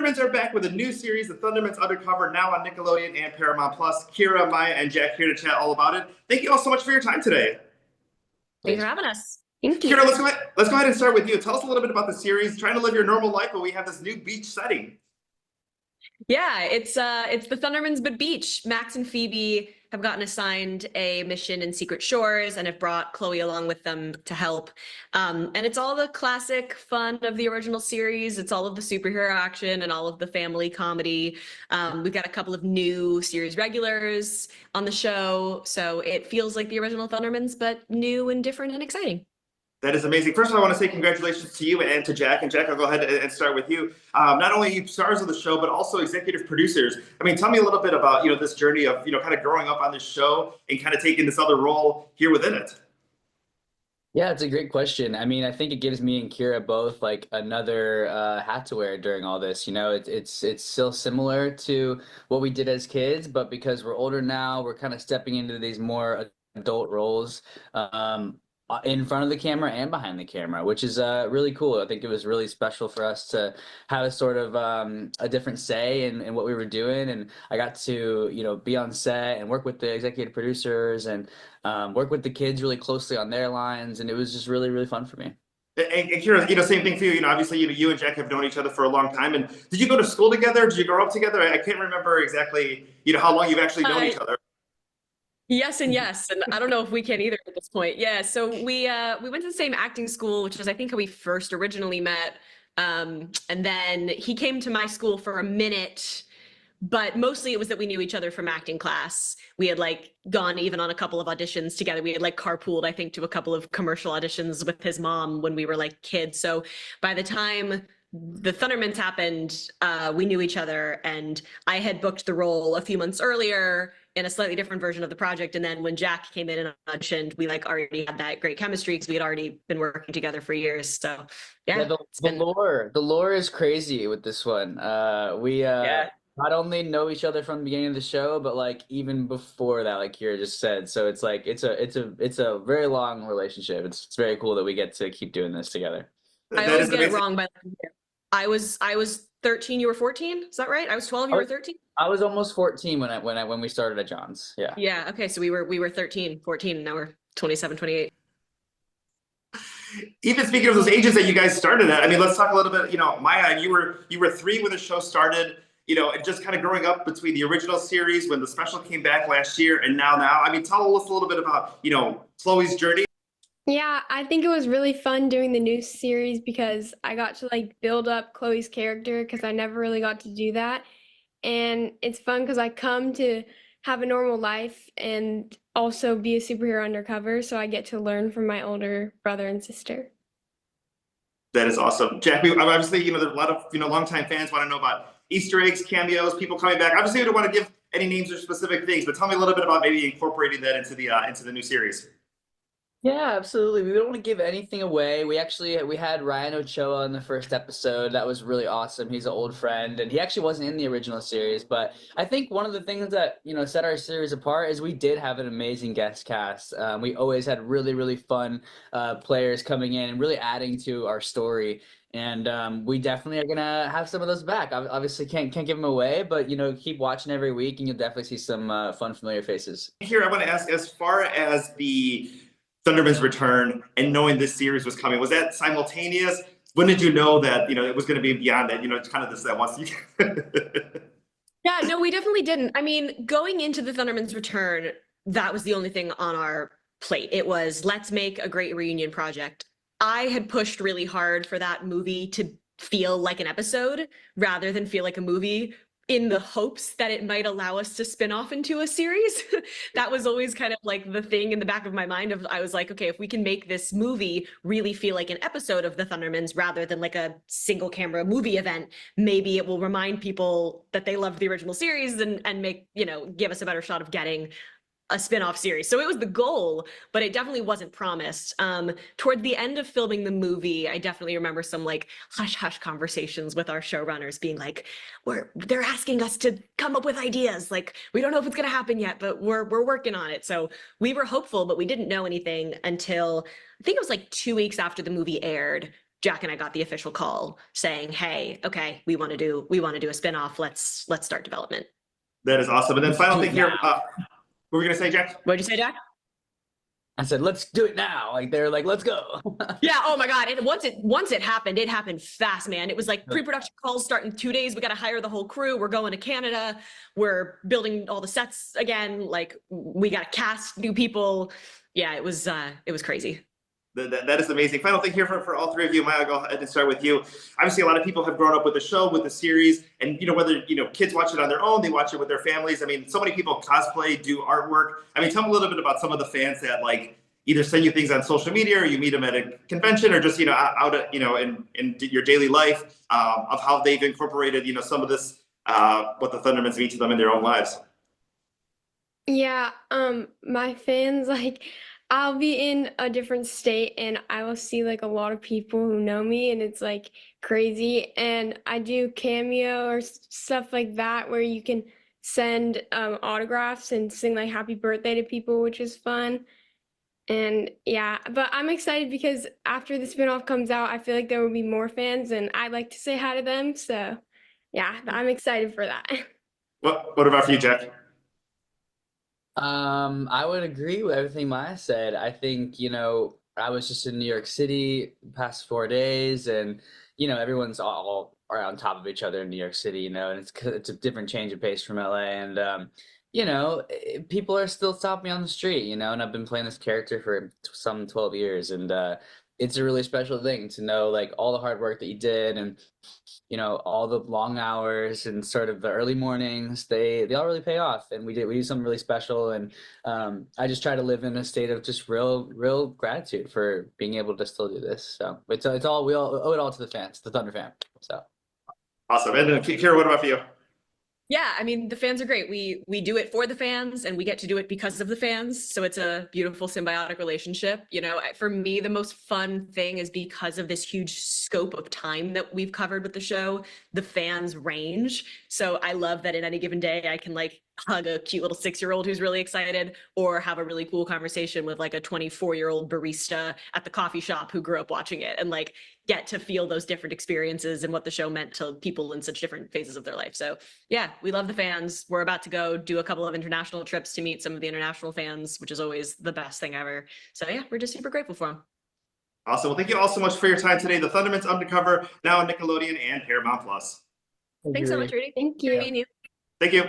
Thundermans are back with a new series, The Thundermans Undercover, now on Nickelodeon and Paramount Plus. Kira, Maya, and Jack here to chat all about it. Thank you all so much for your time today. Thanks for having us. Thank you. Kira, let's go ahead and start with you. Tell us a little bit about the series, trying to live your normal life, but we have this new beach setting. Yeah, it's the Thundermans but beach. Max and Phoebe have gotten assigned a mission in Secret Shores and have brought Chloe along with them to help. And it's all the classic fun of the original series. It's all of the superhero action and all of the family comedy. We've got a couple of new series regulars on the show, so it feels like the original Thundermans, but new and different and exciting. That is amazing. First of all, I want to say congratulations to you and to Jack. And Jack, I'll go ahead and start with you. Not only you stars of the show, but also executive producers. I mean, tell me a little bit about, this journey of, kind of growing up on this show and kind of taking this other role here within it. Yeah, it's a great question. I mean, I think it gives me and Kira both like another hat to wear during all this. It's still similar to what we did as kids, but because we're older now, we're kind of stepping into these more adult roles. In front of the camera and behind the camera, which is really cool. I think it was really special for us to have a sort of a different say in what we were doing. And I got to, be on set and work with the executive producers and work with the kids really closely on their lines. And it was just really, really fun for me. And Kira, same thing for you. Obviously, you and Jack have known each other for a long time. And did you go to school together? Did you grow up together? I can't remember exactly, how long you've actually known each other. Yes and yes, and I don't know if we can either at this point. Yeah, so we went to the same acting school, which is I think how we first originally met. And then he came to my school for a minute, but mostly it was that we knew each other from acting class. We had gone even on a couple of auditions together. We had carpooled, I think, to a couple of commercial auditions with his mom when we were kids. So by the time the Thundermans happened, we knew each other, and I had booked the role a few months earlier in a slightly different version of the project. And then when Jack came in and auditioned, we already had that great chemistry because we had already been working together for years. So yeah, the lore is crazy with this one. We not only know each other from the beginning of the show, but even before that, like Kira just said. So it's it's a very long relationship. It's very cool that we get to keep doing this together. I always get it wrong by I was 13, you were 14. Is that right? I was 12, you were 13. I was almost 14 when we started at John's. Yeah. Yeah. Okay. So we were 13, 14, and now we're 27, 28. Even speaking of those ages that you guys started at, I mean, let's talk a little bit. Maya, you were 3 when the show started. And just kind of growing up between the original series when the special came back last year and now. I mean, tell us a little bit about Chloe's journey. Yeah, I think it was really fun doing the new series because I got to build up Chloe's character because I never really got to do that. And it's fun because I come to have a normal life and also be a superhero undercover, so I get to learn from my older brother and sister. That is awesome. Jack, obviously, there's a lot of, longtime fans want to know about Easter eggs, cameos, people coming back. Obviously, we don't want to give any names or specific things, but tell me a little bit about maybe incorporating that into the new series. Yeah, absolutely. We don't want to give anything away. We had Ryan Ochoa in the first episode. That was really awesome. He's an old friend, and he actually wasn't in the original series. But I think one of the things that set our series apart is we did have an amazing guest cast. We always had really, really fun players coming in and really adding to our story. And we definitely are gonna have some of those back. Obviously, can't give them away, but keep watching every week, and you'll definitely see some fun, familiar faces. Here, I want to ask, as far as the Thundermans return and knowing this series was coming, was that simultaneous? When did you know that it was going to be beyond that? It's kind of this that once you. Yeah, no, we definitely didn't. I mean, going into the Thundermans return, that was the only thing on our plate. It was, let's make a great reunion project. I had pushed really hard for that movie to feel like an episode rather than feel like a movie, in the hopes that it might allow us to spin off into a series. That was always kind of the thing in the back of my mind I was like, okay, if we can make this movie really feel like an episode of the Thundermans rather than a single camera movie event, maybe it will remind people that they loved the original series and make, give us a better shot of getting a spin-off series. So it was the goal, but it definitely wasn't promised. Toward the end of filming the movie, I definitely remember some hush-hush conversations with our showrunners being they're asking us to come up with ideas. We don't know if it's gonna happen yet, but we're working on it. So we were hopeful, but we didn't know anything until I think it was 2 weeks after the movie aired. Jack and I got the official call saying, "Hey, okay, we want to do a spinoff. Let's start development." That is awesome. And then final thing here, what were you gonna say, Jack? What'd you say, Jack? I said, let's do it now. Like they're like, let's go. Yeah. Oh my God. And once it happened fast, man. It was like pre-production calls start in 2 days. We got to hire the whole crew. We're going to Canada. We're building all the sets again. Like we got to cast new people. Yeah, it was crazy. That is amazing. Final thing here for all three of you. Maya, go ahead and start with you. Obviously, a lot of people have grown up with the show, with the series, and whether kids watch it on their own, they watch it with their families. I mean, so many people cosplay, do artwork. I mean, tell me a little bit about some of the fans that like either send you things on social media, or you meet them at a convention, or just out in your daily life, of how they've incorporated some of this, what the Thundermans mean to them in their own lives. Yeah, my fans, like, I'll be in a different state and I will see like a lot of people who know me, and it's like crazy. And I do Cameo or stuff like that where you can send autographs and sing like happy birthday to people, which is fun. And yeah, but I'm excited because after the spinoff comes out, I feel like there will be more fans and I'd like to say hi to them. So yeah, I'm excited for that. What about for you, Jack? I would agree with everything Maya said. I think, I was just in New York City the past 4 days, and, everyone's all are on top of each other in New York City, and it's a different change of pace from LA. And, people are still stopping me on the street, and I've been playing this character for some 12 years, and it's a really special thing to know like all the hard work that you did, and all the long hours and sort of the early mornings, they all really pay off, and we do something really special. And I just try to live in a state of just real gratitude for being able to still do this. So it's all, we all owe it all to the fans, the Thunder fam. So Awesome. And then Kira, what about for you? Yeah, I mean, the fans are great. We do it for the fans, and we get to do it because of the fans. So it's a beautiful symbiotic relationship. For me, the most fun thing is because of this huge scope of time that we've covered with the show, the fans range. So I love that in any given day, I can like hug a cute little 6-year-old who's really excited, or have a really cool conversation with like a 24-year-old barista at the coffee shop who grew up watching it, and like get to feel those different experiences and what the show meant to people in such different phases of their life. So yeah, we love the fans. We're about to go do a couple of international trips to meet some of the international fans, which is always the best thing ever. So yeah, we're just super grateful for them. Awesome. Well, thank you all so much for your time today. The Thundermans Undercover, now on Nickelodeon and Paramount Plus. Thanks so much, Rudy. Thank Great you. meeting you. Thank you.